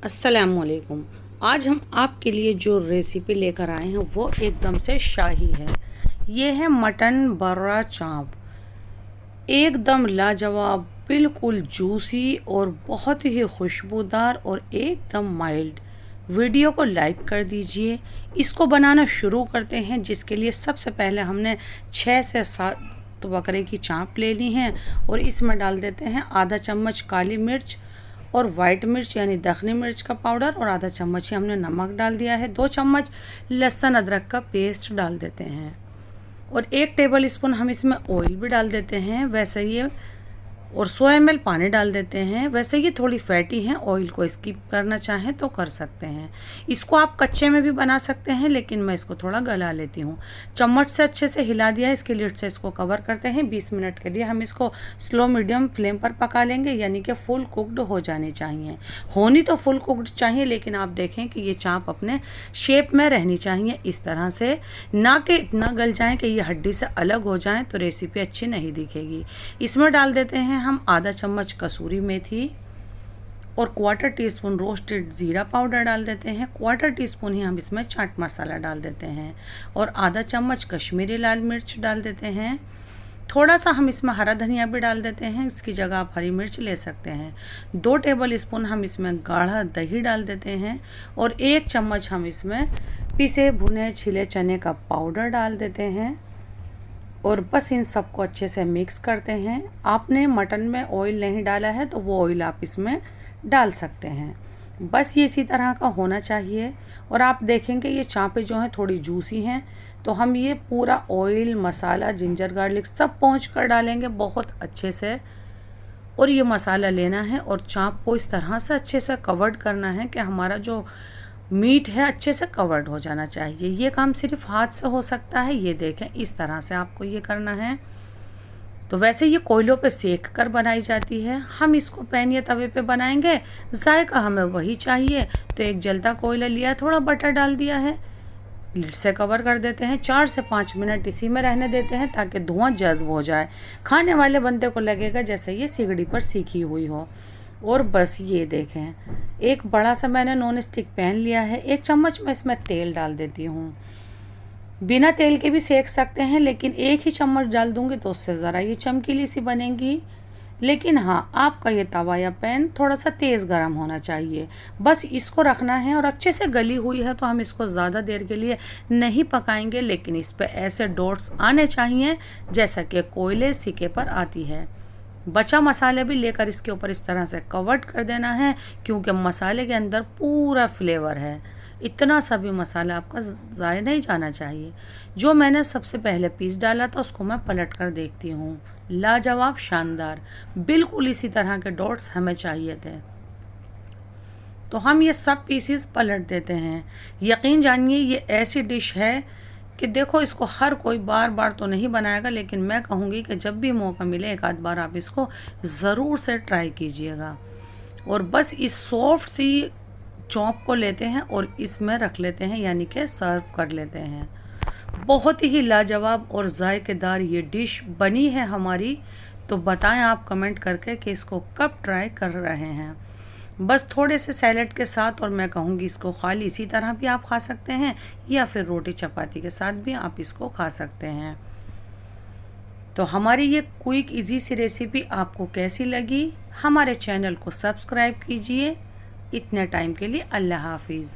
अस्सलामुअलैकुम। आज हम आपके लिए जो रेसिपी लेकर आए हैं वो एकदम से शाही है। ये है मटन बर्रा चाँप। एकदम लाजवाब, बिल्कुल जूसी और बहुत ही खुशबूदार और एकदम माइल्ड। वीडियो को लाइक कर दीजिए। इसको बनाना शुरू करते हैं, जिसके लिए सबसे पहले हमने 6 से 7 बकरे की चाँप ले ली है और इसमें डाल देते हैं आधा चम्मच काली मिर्च और वाइट मिर्च यानी दखनी मिर्च का पाउडर, और आधा चम्मच ही हमने नमक डाल दिया है। 2 चम्मच लहसुन अदरक का पेस्ट डाल देते हैं और 1 टेबल स्पून हम इसमें ऑयल भी डाल देते हैं। वैसे ये और 100 ml पानी डाल देते हैं। वैसे ये थोड़ी फैटी हैं, ऑयल को स्किप करना चाहें तो कर सकते हैं। इसको आप कच्चे में भी बना सकते हैं, लेकिन मैं इसको थोड़ा गला लेती हूँ। चम्मच से अच्छे से हिला दिया है। इसके लिड से इसको कवर करते हैं। 20 मिनट के लिए हम इसको स्लो मीडियम फ्लेम पर पका लेंगे, यानी कि फुल कुकड हो जानी चाहिए। होनी तो फुल कुकड चाहिए, लेकिन आप देखें कि ये चाँप अपने शेप में रहनी चाहिए, इस तरह से, ना कि इतना गल जाए कि ये हड्डी से अलग हो जाए, तो रेसिपी अच्छी नहीं दिखेगी। इसमें डाल देते हैं हम आधा चम्मच कसूरी मेथी और 1/4 टीस्पून रोस्टेड ज़ीरा पाउडर डाल देते हैं। 1/4 टीस्पून ही हम इसमें चाट मसाला डाल देते हैं और आधा चम्मच कश्मीरी लाल मिर्च डाल देते हैं। थोड़ा सा हम इसमें हरा धनिया भी डाल देते हैं, इसकी जगह आप हरी मिर्च ले सकते हैं। 2 टेबल स्पून हम इसमें गाढ़ा दही डाल देते हैं और 1 चम्मच हम इसमें पिसे भुने छिले चने का पाउडर डाल देते हैं और बस इन सबको अच्छे से मिक्स करते हैं। आपने मटन में ऑयल नहीं डाला है तो वो ऑयल आप इसमें डाल सकते हैं। बस ये इसी तरह का होना चाहिए और आप देखेंगे ये चाँपें जो हैं थोड़ी जूसी हैं, तो हम ये पूरा ऑयल, मसाला, जिंजर गार्लिक सब पहुँच कर डालेंगे बहुत अच्छे से। और ये मसाला लेना है और चाँप को इस तरह से अच्छे से कवर्ड करना है कि हमारा जो मीट है अच्छे से कवर्ड हो जाना चाहिए। ये काम सिर्फ हाथ से हो सकता है। ये देखें, इस तरह से आपको ये करना है। तो वैसे ये कोयलों पे सेक कर बनाई जाती है, हम इसको पैन या तवे पे बनाएंगे। जायका हमें वही चाहिए, तो एक जलता कोयला लिया, थोड़ा बटर डाल दिया है, लिड से कवर कर देते हैं। 4 से 5 मिनट इसी में रहने देते हैं ताकि धुआं जज्ब हो जाए। खाने वाले बंदे को लगेगा जैसे ये सिगड़ी पर सीखी हुई हो। और बस ये देखें, एक बड़ा सा मैंने नॉन स्टिक पैन लिया है। 1 चम्मच मैं इसमें तेल डाल देती हूँ। बिना तेल के भी सेक सकते हैं, लेकिन 1 ही चम्मच डाल दूँगी तो उससे ज़रा ये चमकीली सी बनेगी। लेकिन हाँ, आपका ये तवा या पैन थोड़ा सा तेज़ गर्म होना चाहिए। बस इसको रखना है और अच्छे से गली हुई है तो हम इसको ज़्यादा देर के लिए नहीं पकाएंगे, लेकिन इस पर ऐसे डॉट्स आने चाहिए जैसा कि कोयले सिके पर आती है। बचा मसाले भी लेकर इसके ऊपर इस तरह से कवर कर देना है, क्योंकि मसाले के अंदर पूरा फ्लेवर है। इतना सा भी मसाला आपका ज़ाया नहीं जाना चाहिए। जो मैंने सबसे पहले पीस डाला था उसको मैं पलट कर देखती हूँ। लाजवाब, शानदार, बिल्कुल इसी तरह के डॉट्स हमें चाहिए थे। तो हम ये सब पीसेस पलट देते हैं। यकीन जानिए ये ऐसी डिश है कि देखो, इसको हर कोई बार बार तो नहीं बनाएगा, लेकिन मैं कहूँगी कि जब भी मौका मिले एक आध बार आप इसको ज़रूर से ट्राई कीजिएगा। और बस इस सॉफ्ट सी चॉप को लेते हैं और इसमें रख लेते हैं, यानी कि सर्व कर लेते हैं। बहुत ही लाजवाब और जायकेदार ये डिश बनी है हमारी। तो बताएं आप कमेंट करके कि इसको कब ट्राई कर रहे हैं। बस थोड़े से सैलेड के साथ, और मैं कहूँगी इसको खाली इसी तरह भी आप खा सकते हैं या फिर रोटी चपाती के साथ भी आप इसको खा सकते हैं। तो हमारी ये क्विक इजी सी रेसिपी आपको कैसी लगी? हमारे चैनल को सब्सक्राइब कीजिए। इतने टाइम के लिए अल्लाह हाफिज़।